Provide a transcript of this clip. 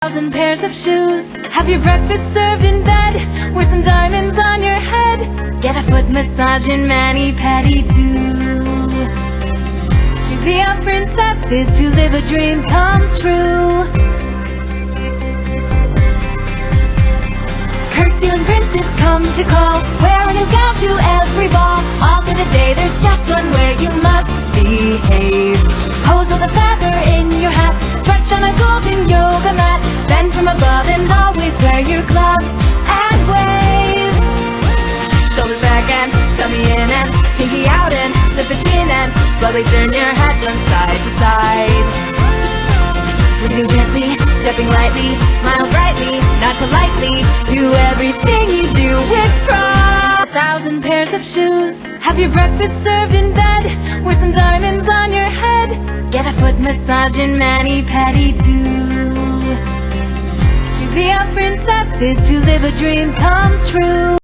1,000 pairs of shoes. Have your breakfast served in bed with some diamonds on your head. Get a foot massage in mani-pedi too. To be a princess is to live a dream come true. Curfew princes come to call, wear a new gown to every ball. All for the day, there's just one way you must behave. Pose with a feather in your hat, stretch on a golden yoga mat. Bend from above and always wear your gloves and wave. Shoulders back and tummy in and pinky out and slip a chin and slowly turn your head from side to side. Moving gently, stepping lightly, smile brightly, not politely. Do everything you do with pride. 1,000 pairs of shoes. Have your breakfast served in bed with some diamonds on your head. Get a foot massage in mani-pedi too. To be a princess is to live a dream come true.